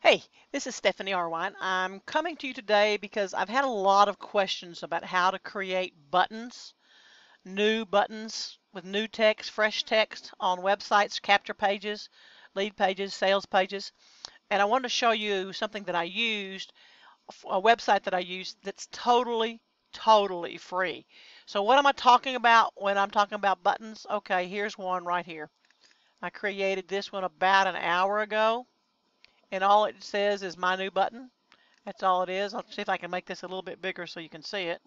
Hey, this is Stephanie Arwine. I'm coming to you today because I've had a lot of questions about how to create buttons, new buttons with new text, fresh text on websites, capture pages, lead pages, sales pages. And I wanted to show you something that I used, a website that I used that's totally free. So what am I talking about when I'm talking about buttons? Okay, here's one right here. I created this one about an hour ago, and all it says is my new button. That's all it is. I'll see if I can make this a little bit bigger so you can see it.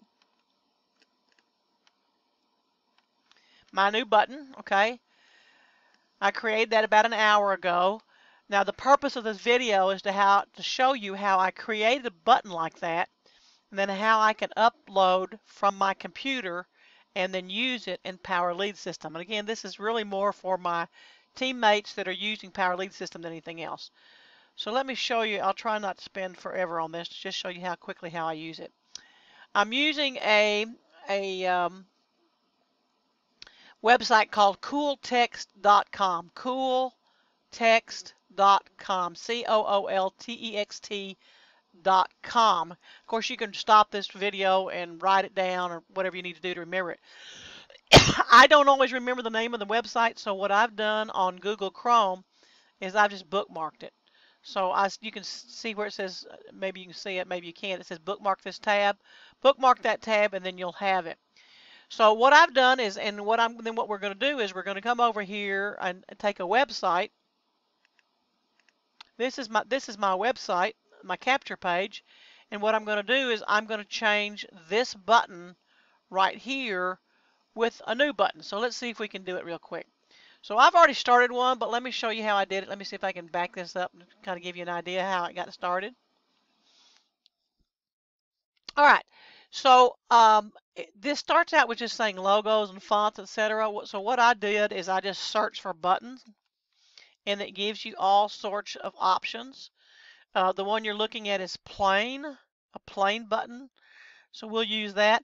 My new button, okay? I created that about an hour ago. Now the purpose of this video is to show you how I created a button like that, and then how I can upload from my computer and then use it in Power Lead System. And again, this is really more for my teammates that are using Power Lead System than anything else. So let me show you. I'll try not to spend forever on this, just show you how quickly how I use it. I'm using a website called cooltext.com. Cooltext.com. COOLTEXT.com. Of course, you can stop this video and write it down or whatever you need to do to remember it. I don't always remember the name of the website, so what I've done on Google Chrome is I've just bookmarked it. So you can see where it says, maybe you can see it, maybe you can't. It says bookmark this tab. Bookmark that tab, and then you'll have it. So what I've done is, and what we're going to do is we're going to come over here and take a website. This is my website, my capture page, and what I'm going to do is I'm going to change this button right here with a new button. So let's see if we can do it real quick. So I've already started one, but let me show you how I did it. Let me see if I can back this up and kind of give you an idea how it got started. All right. So this starts out with just saying logos and fonts, etc. So what I did is I just searched for buttons, and it gives you all sorts of options. The one you're looking at is plain, a plain button. So we'll use that.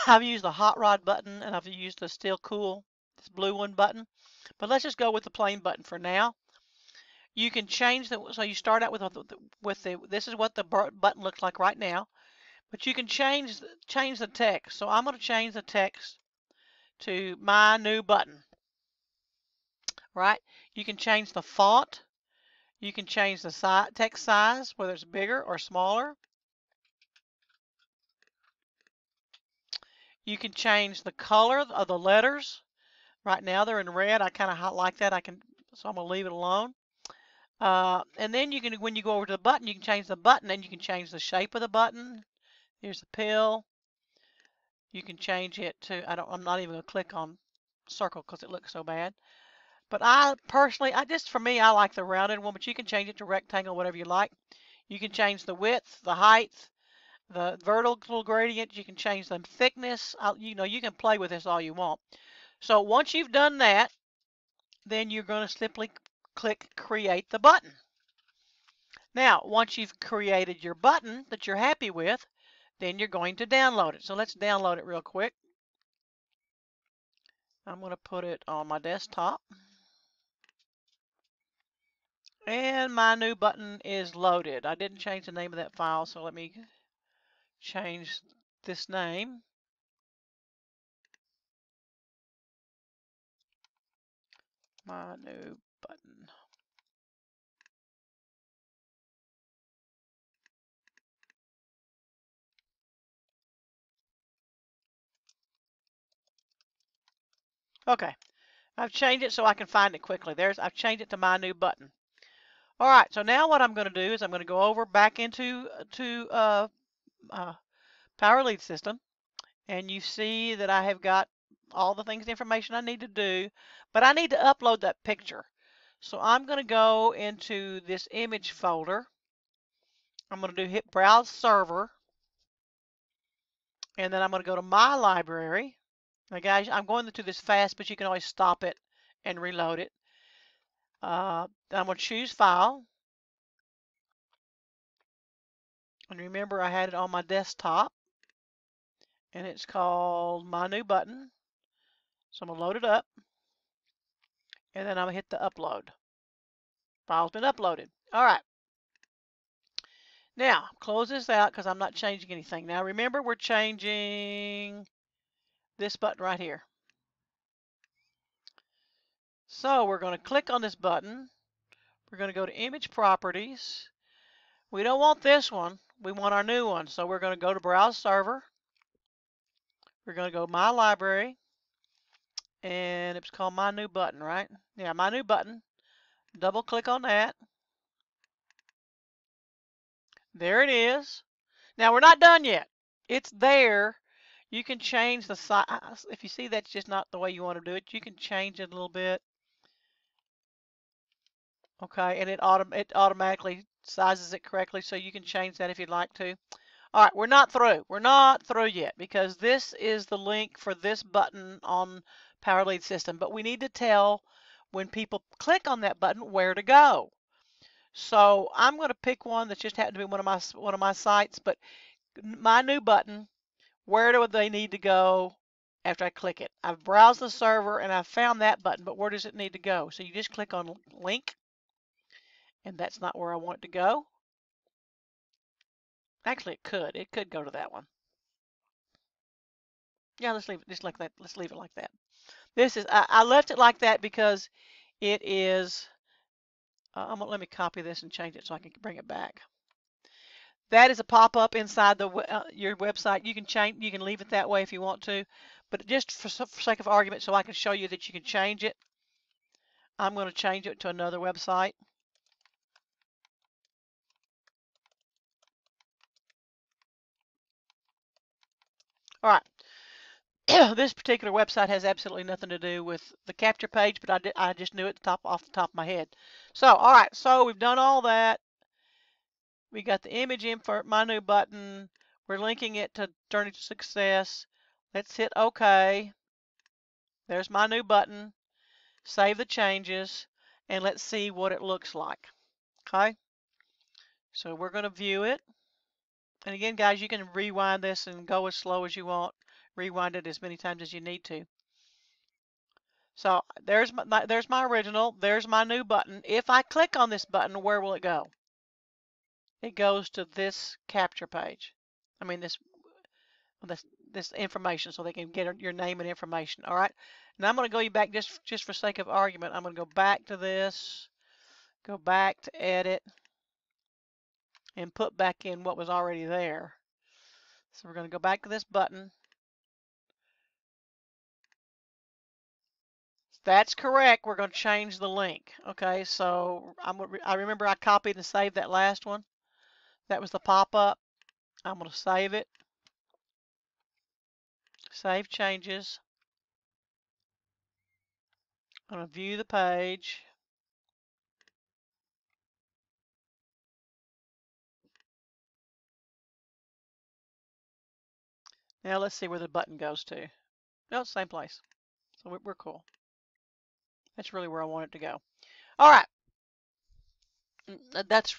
I've used the hot rod button, and I've used the still cool, this blue one button. But let's just go with the plain button for now. You can change so you start out this is what the button looks like right now. But you can change the text. So I'm going to change the text to my new button. Right? You can change the font. You can change the text size, whether it's bigger or smaller. You can change the color of the letters. Right now they're in red. I kind of like that. So I'm going to leave it alone. And then when you go over to the button, you can change the button, and you can change the shape of the button. Here's the pill. You can change it to, I'm not even going to click on circle because it looks so bad. But I personally, for me, I like the rounded one, but you can change it to rectangle, whatever you like. You can change the width, the height, the vertical gradient. You can change the thickness. You can play with this all you want. So once you've done that, then you're going to simply click create the button. Now, once you've created your button that you're happy with, then you're going to download it. So let's download it real quick. I'm going to put it on my desktop. And my new button is loaded. I didn't change the name of that file, so let me change this name. My new button. Okay, I've changed it so I can find it quickly. I've changed it to my new button. All right, so now what I'm going to do is I'm going to go over back into Power Lead System, and you see that I have got all the information I need to do, but I need to upload that picture. So I'm going to go into this image folder. I'm going to hit Browse Server, and then I'm going to go to My Library. Now, guys, I'm going to do this fast, but you can always stop it and reload it. I'm going to choose File. And remember, I had it on my desktop, and it's called My New Button. So I'm going to load it up, and then I'm going to hit the upload. File's been uploaded. All right. Now, close this out because I'm not changing anything. Now, remember, we're changing this button right here. So we're going to click on this button. We're going to go to Image Properties. We don't want this one. We want our new one. So we're going to go to Browse Server. We're going to go My Library. And it's called My New Button, right? Yeah, My New Button. Double click on that. There it is. Now we're not done yet. It's there. You can change the size. If you see that's just not the way you want to do it, you can change it a little bit. Okay, and it automatically sizes it correctly, so you can change that if you'd like to. All right, we're not through. We're not through yet because this is the link for this button on PowerLead System, but we need to tell when people click on that button where to go. So I'm going to pick one that just happened to be one of my sites, but My New Button. Where do they need to go after I click it? I've browsed the server and I've found that button, but where does it need to go? So you just click on link, and that's not where I want it to go. Actually, it could go to that one. Yeah, let's leave it just like that. Let's leave it like that. This is I left it like that because it is. Let me copy this and change it so I can bring it back. That is a pop-up inside your website. You can leave it that way if you want to, but just for sake of argument, so I can show you that you can change it, I'm going to change it to another website. All right. This particular website has absolutely nothing to do with the capture page, but I just knew it off the top of my head. So, all right, so we've done all that. We got the image info, My New Button. We're linking it to Journey to Success. Let's hit OK. There's My New Button. Save the changes, and let's see what it looks like. Okay, so we're going to view it. And again, guys, you can rewind this and go as slow as you want. Rewind it as many times as you need to. So there's my original. There's My New Button. If I click on this button, where will it go? It goes to this capture page. I mean this information, so they can get your name and information. All right. Now I'm going to go back just for sake of argument. I'm going to go back to this. Go back to edit and put back in what was already there. So we're going to go back to this button. That's correct. We're going to change the link. Okay, so I remember I copied and saved that last one. That was the pop-up. I'm going to save it. Save changes. I'm going to view the page. Now let's see where the button goes to. No, it's the same place. So we're cool. That's really where I want it to go. All right. That's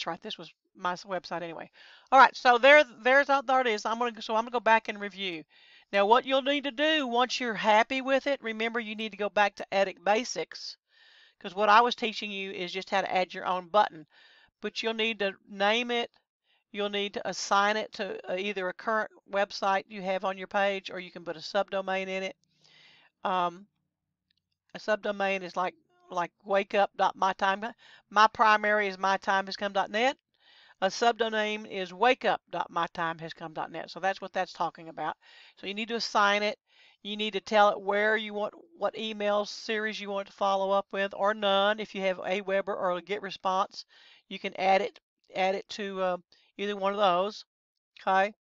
right. This was my website anyway. All right. So there it is. I'm gonna go back and review. Now what you'll need to do once you're happy with it, remember you need to go back to Edit Basics, because what I was teaching you is just how to add your own button. But you'll need to name it. You'll need to assign it to either a current website you have on your page, or you can put a subdomain in it. A subdomain is like wakeup.mytime. My primary is mytimehascome.net. A subdomain is wakeup.mytimehascome.net. So that's what that's talking about. So you need to assign it. You need to tell it where you want, what email series you want to follow up with, or none. If you have Aweber or a GetResponse, you can add it to either one of those. Okay.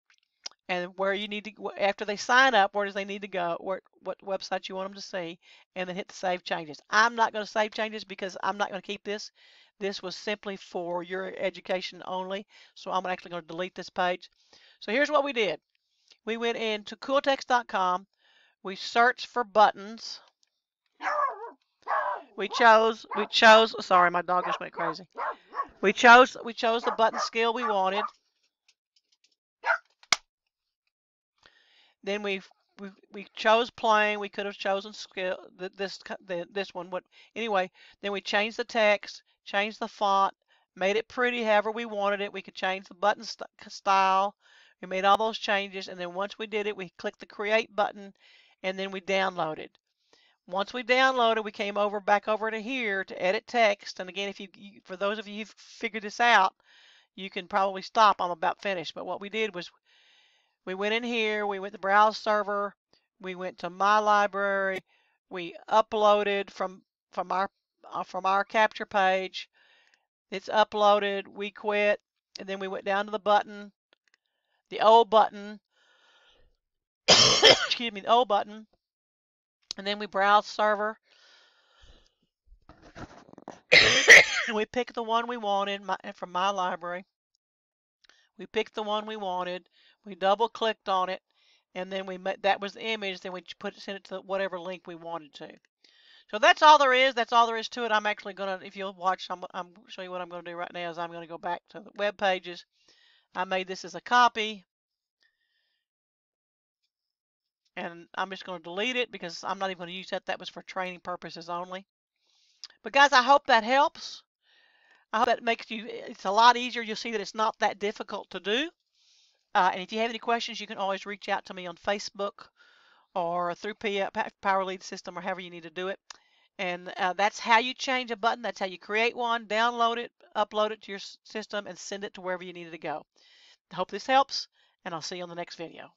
And where you need to, after they sign up, where does they need to go, what website you want them to see, and then hit the save changes. I'm not going to save changes because I'm not going to keep this. This was simply for your education only, so I'm actually going to delete this page. So here's what we did. We went into cooltext.com. We searched for buttons. We chose, sorry, my dog just went crazy. We chose the button skill we wanted. Then we chose plain. We could have chosen skill this one. Anyway, then we changed the text, changed the font, made it pretty however we wanted it. We could change the button style. We made all those changes, and then once we did it, we clicked the create button, and then we downloaded. Once we downloaded, we came back over to here to edit text. And again, if for those of you who've figured this out, you can probably stop. I'm about finished. But what we did was we went in here, we went to browse server, we went to my library, we uploaded from our capture page. It's uploaded, we quit, and then we went down to the button, the old button, excuse me, the old button, and then we browse server. We picked the one we wanted from my library. We picked the one we wanted. We double clicked on it, and then that was the image. Then we send it to whatever link we wanted to. So that's all there is. That's all there is to it. I'm actually gonna, if you'll watch, I'm show you what I'm gonna do right now. Is I'm gonna go back to the web pages. I made this as a copy, and I'm just gonna delete it because I'm not even gonna use that. That was for training purposes only. But guys, I hope that helps. I hope that makes it's a lot easier. You'll see that it's not that difficult to do. And if you have any questions, you can always reach out to me on Facebook or through Power Lead System or however you need to do it. And that's how you change a button. That's how you create one, download it, upload it to your system, and send it to wherever you need it to go. I hope this helps, and I'll see you on the next video.